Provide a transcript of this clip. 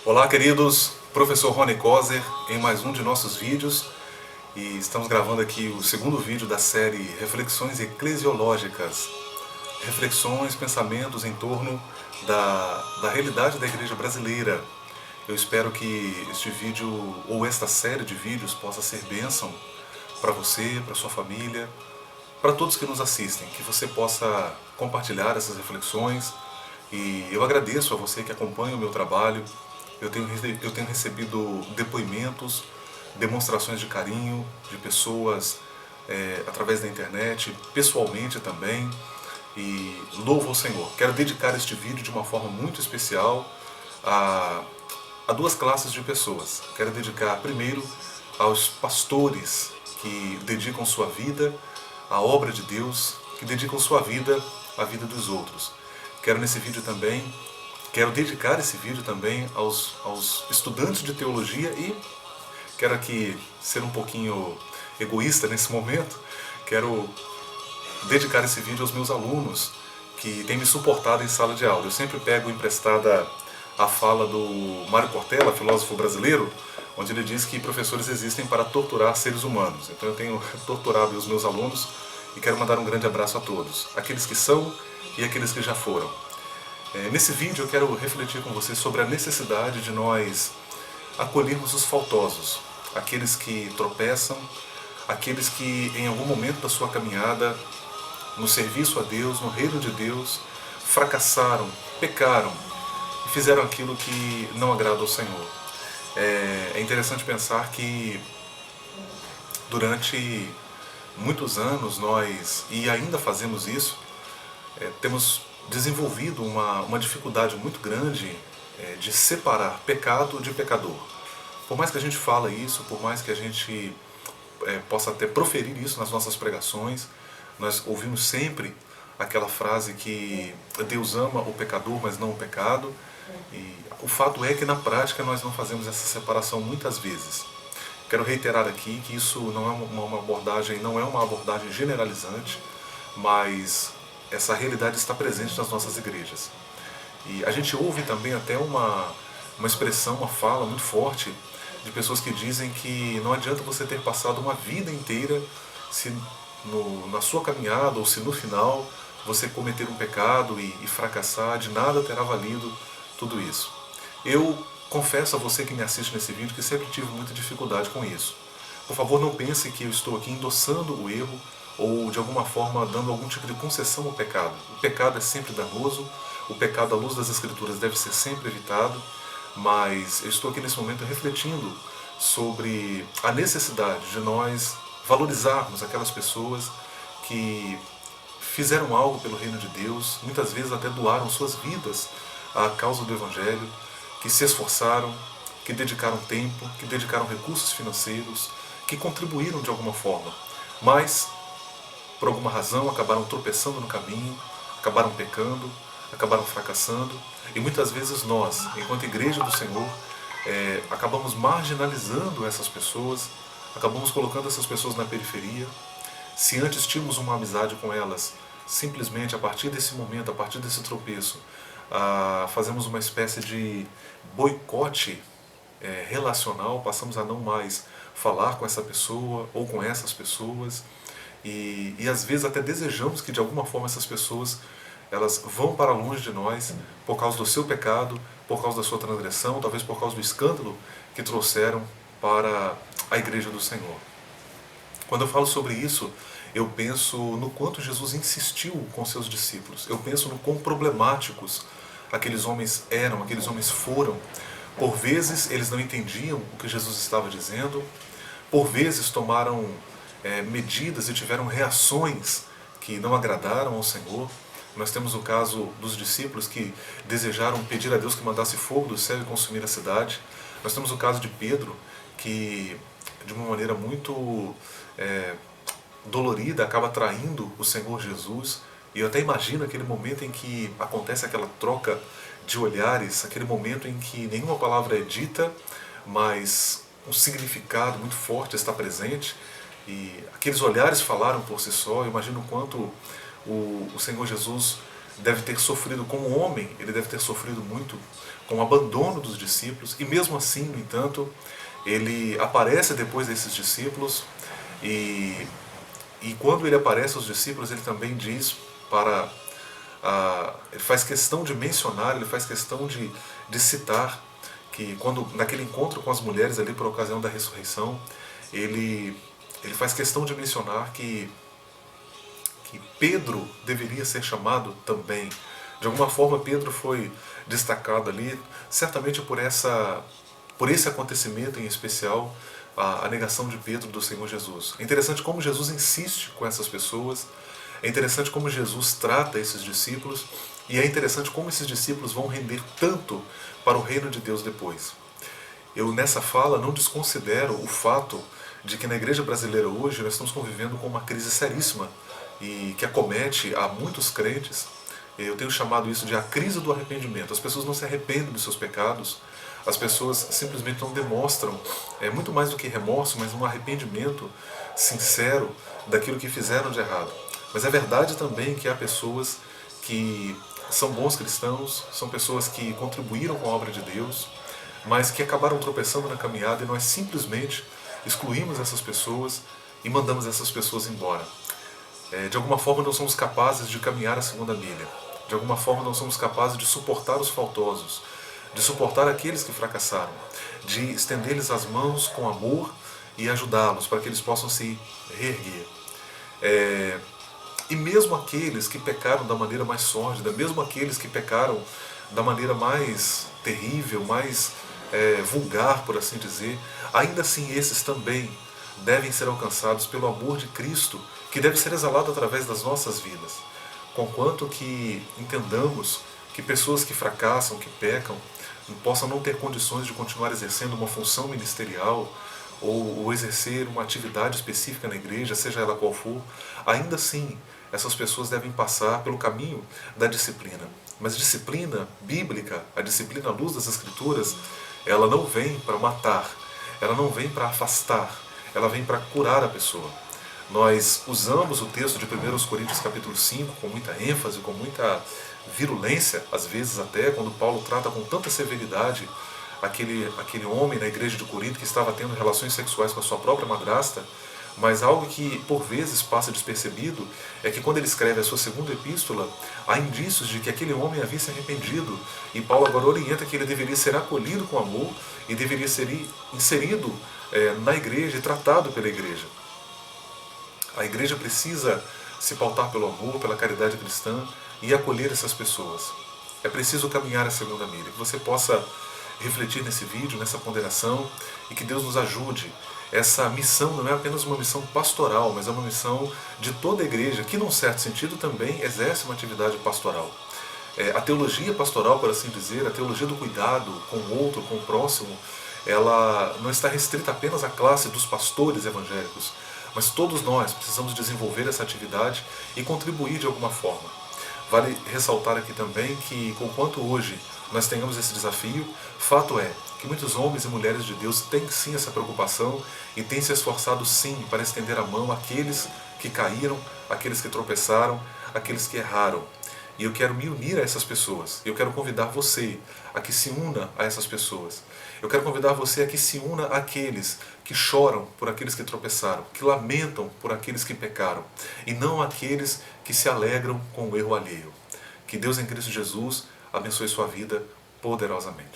Olá, queridos, professor Rony Kozer em mais um de nossos vídeos, e estamos gravando aqui o segundo vídeo da série Reflexões Eclesiológicas, reflexões, pensamentos em torno da realidade da igreja brasileira. Eu espero que este vídeo ou esta série de vídeos possa ser bênção para você, para sua família, para todos que nos assistem, que você possa compartilhar essas reflexões. E eu agradeço a você que acompanha o meu trabalho. Eu tenho recebido depoimentos, demonstrações de carinho de pessoas através da internet, pessoalmente também, e louvo ao Senhor. Quero dedicar este vídeo de uma forma muito especial a duas classes de pessoas. Quero dedicar primeiro aos pastores que dedicam sua vida à obra de Deus, que dedicam sua vida à vida dos outros. Quero dedicar esse vídeo também aos estudantes de teologia e quero aqui ser um pouquinho egoísta nesse momento. Quero dedicar esse vídeo aos meus alunos que têm me suportado em sala de aula. Eu sempre pego emprestada a fala do Mário Cortella, filósofo brasileiro, onde ele diz que professores existem para torturar seres humanos. Então eu tenho torturado os meus alunos e quero mandar um grande abraço a todos, aqueles que são e aqueles que já foram. Nesse vídeo eu quero refletir com vocês sobre a necessidade de nós acolhermos os faltosos, aqueles que tropeçam, aqueles que em algum momento da sua caminhada, no serviço a Deus, no reino de Deus, fracassaram, pecaram e fizeram aquilo que não agrada ao Senhor. É interessante pensar que durante muitos anos nós, e ainda fazemos isso, temos desenvolvido uma dificuldade muito grande de separar pecado de pecador. Por mais que a gente fala isso, por mais que a gente possa até proferir isso nas nossas pregações, nós ouvimos sempre aquela frase que Deus ama o pecador, mas não o pecado. E o fato é que na prática nós não fazemos essa separação muitas vezes. Quero reiterar aqui que isso não é uma abordagem generalizante, mas essa realidade está presente nas nossas igrejas. E a gente ouve também até uma expressão, uma fala muito forte de pessoas que dizem que não adianta você ter passado uma vida inteira se na sua caminhada ou se no final você cometer um pecado e fracassar, de nada terá valido tudo isso. Eu confesso a você que me assiste nesse vídeo que sempre tive muita dificuldade com isso. Por favor, não pense que eu estou aqui endossando o erro ou de alguma forma dando algum tipo de concessão ao pecado. O pecado é sempre danoso, o pecado à luz das Escrituras deve ser sempre evitado, mas eu estou aqui nesse momento refletindo sobre a necessidade de nós valorizarmos aquelas pessoas que fizeram algo pelo reino de Deus, muitas vezes até doaram suas vidas à causa do Evangelho, que se esforçaram, que dedicaram tempo, que dedicaram recursos financeiros, que contribuíram de alguma forma, mas por alguma razão acabaram tropeçando no caminho, acabaram pecando, acabaram fracassando, e muitas vezes nós, enquanto igreja do Senhor, acabamos marginalizando essas pessoas, acabamos colocando essas pessoas na periferia. Se antes tínhamos uma amizade com elas, simplesmente a partir desse momento, a partir desse tropeço, fazemos uma espécie de boicote relacional, passamos a não mais falar com essa pessoa ou com essas pessoas, e às vezes até desejamos que de alguma forma essas pessoas elas vão para longe de nós por causa do seu pecado, por causa da sua transgressão, talvez por causa do escândalo que trouxeram para a igreja do Senhor. Quando eu falo sobre isso, eu penso no quanto Jesus insistiu com seus discípulos. Eu penso no quão problemáticos aqueles homens eram, aqueles homens foram. Por vezes eles não entendiam o que Jesus estava dizendo, por vezes tomaram medidas e tiveram reações que não agradaram ao Senhor. Nós temos o caso dos discípulos que desejaram pedir a Deus que mandasse fogo do céu e consumir a cidade. Nós temos o caso de Pedro, que de uma maneira muito dolorida acaba traindo o Senhor Jesus. E eu até imagino aquele momento em que acontece aquela troca de olhares, aquele momento em que nenhuma palavra é dita, mas um significado muito forte está presente. E aqueles olhares falaram por si só. Eu imagino o quanto o Senhor Jesus deve ter sofrido como homem, ele deve ter sofrido muito com o abandono dos discípulos, e mesmo assim, no entanto, ele aparece depois desses discípulos, e, e quando ele aparece aos discípulos, ele também diz para... ele faz questão de mencionar, ele faz questão de citar que quando naquele encontro com as mulheres ali por ocasião da ressurreição, ele faz questão de mencionar que Pedro deveria ser chamado também. De alguma forma Pedro foi destacado ali, certamente por esse acontecimento em especial, a negação de Pedro do Senhor Jesus. É interessante como Jesus insiste com essas pessoas, é interessante como Jesus trata esses discípulos, e é interessante como esses discípulos vão render tanto para o reino de Deus depois. Eu nessa fala não desconsidero o fato de que na igreja brasileira hoje nós estamos convivendo com uma crise seríssima e que acomete a muitos crentes. Eu tenho chamado isso de a crise do arrependimento. As pessoas não se arrependem dos seus pecados, as pessoas simplesmente não demonstram, muito mais do que remorso, mas um arrependimento sincero daquilo que fizeram de errado. Mas é verdade também que há pessoas que são bons cristãos, são pessoas que contribuíram com a obra de Deus, mas que acabaram tropeçando na caminhada, e nós simplesmente excluímos essas pessoas e mandamos essas pessoas embora. De alguma forma não somos capazes de caminhar a segunda milha. De alguma forma não somos capazes de suportar os faltosos, de suportar aqueles que fracassaram, de estender-lhes as mãos com amor e ajudá-los para que eles possam se reerguer. E mesmo aqueles que pecaram da maneira mais sórdida, mesmo aqueles que pecaram da maneira mais terrível, mais vulgar, por assim dizer, ainda assim esses também devem ser alcançados pelo amor de Cristo, que deve ser exalado através das nossas vidas. Conquanto que entendamos que pessoas que fracassam, que pecam, possam não ter condições de continuar exercendo uma função ministerial ou exercer uma atividade específica na igreja, seja ela qual for, ainda assim essas pessoas devem passar pelo caminho da disciplina. Mas disciplina bíblica, a disciplina à luz das Escrituras, ela não vem para matar, ela não vem para afastar, ela vem para curar a pessoa. Nós usamos o texto de 1 Coríntios capítulo 5 com muita ênfase, com muita virulência, às vezes até, quando Paulo trata com tanta severidade aquele homem na igreja de Corinto que estava tendo relações sexuais com a sua própria madrasta. Mas algo que por vezes passa despercebido é que quando ele escreve a sua segunda epístola, há indícios de que aquele homem havia se arrependido, e Paulo agora orienta que ele deveria ser acolhido com amor e deveria ser inserido na igreja e tratado pela igreja. A igreja precisa se pautar pelo amor, pela caridade cristã e acolher essas pessoas. É preciso caminhar a segunda milha. Que você possa refletir nesse vídeo, nessa ponderação, e que Deus nos ajude. Essa missão não é apenas uma missão pastoral, mas é uma missão de toda a igreja, que num certo sentido também exerce uma atividade pastoral. A teologia pastoral, por assim dizer, a teologia do cuidado com o outro, com o próximo, ela não está restrita apenas à classe dos pastores evangélicos, mas todos nós precisamos desenvolver essa atividade e contribuir de alguma forma. Vale ressaltar aqui também que, conquanto hoje nós tenhamos esse desafio, fato é que muitos homens e mulheres de Deus têm sim essa preocupação e têm se esforçado sim para estender a mão àqueles que caíram, àqueles que tropeçaram, àqueles que erraram. E eu quero me unir a essas pessoas. Eu quero convidar você a que se una a essas pessoas. Eu quero convidar você a que se una àqueles que choram por aqueles que tropeçaram, que lamentam por aqueles que pecaram, e não àqueles que se alegram com o erro alheio. Que Deus em Cristo Jesus abençoe sua vida poderosamente.